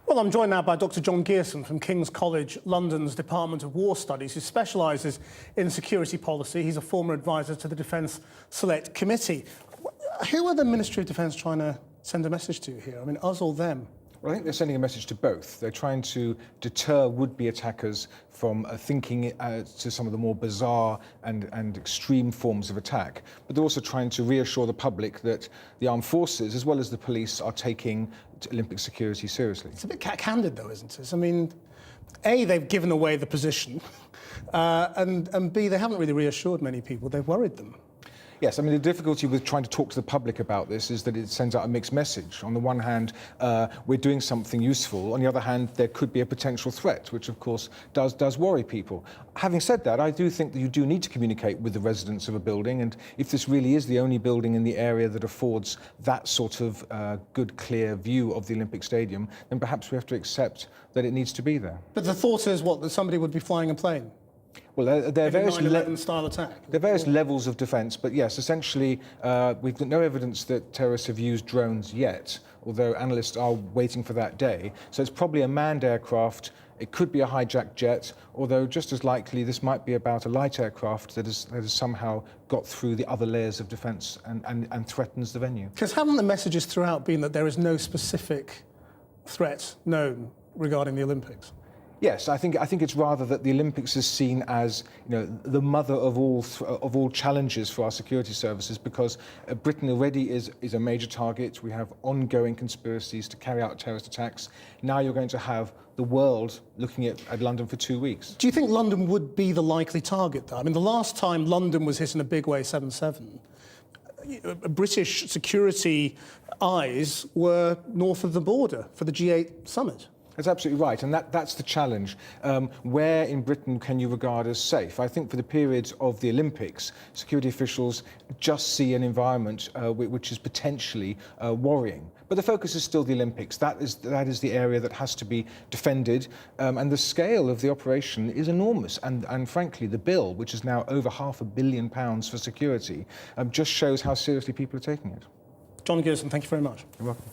Well, I'm joined now by Dr John Gearson from King's College London's Department of War Studies, who specialises in security policy. He's a former advisor to the Defence Select Committee. Who are the Ministry of Defence trying to send a message to here? I mean, us or them? Well, I think they're sending a message to both. They're trying to deter would-be attackers from thinking to some of the more bizarre and extreme forms of attack. But they're also trying to reassure the public that the armed forces, as well as the police, are taking Olympic security seriously. It's a bit cat-handed, though, isn't it? I mean, A, they've given away the position, and B, they haven't really reassured many people. They've worried them. Yes, I mean, the difficulty with trying to talk to the public about this is that it sends out a mixed message. On the one hand, we're doing something useful. On the other hand, there could be a potential threat, which, of course, does worry people. Having said that, I do think that you do need to communicate with the residents of a building, and if this really is the only building in the area that affords that sort of good, clear view of the Olympic Stadium, then perhaps we have to accept that it needs to be there. But the thought is, what, that somebody would be flying a plane? Well, there are various 9/11 style attack. There are various levels of defence, but yes, essentially, we've got no evidence that terrorists have used drones yet, although analysts are waiting for that day. So it's probably a manned aircraft. It could be a hijacked jet, although just as likely this might be about a light aircraft that has somehow got through the other layers of defence and threatens the venue. Because haven't the messages throughout been that there is no specific threat known regarding the Olympics? Yes, I think it's rather that the Olympics is seen as, the mother of all challenges for our security services, because Britain already is a major target. We have ongoing conspiracies to carry out terrorist attacks. Now you're going to have the world looking at London for 2 weeks. Do you think London would be the likely target, though? I mean, the last time London was hit in a big way, 7/7, British security eyes were north of the border for the G8 summit. That's absolutely right, and that's the challenge. Where in Britain can you regard as safe? I think for the periods of the Olympics, security officials just see an environment which is potentially worrying. But the focus is still the Olympics. That is the area that has to be defended, and the scale of the operation is enormous. And frankly, the bill, which is now over £500 million for security, just shows how seriously people are taking it. John Gearson, thank you very much. You're welcome.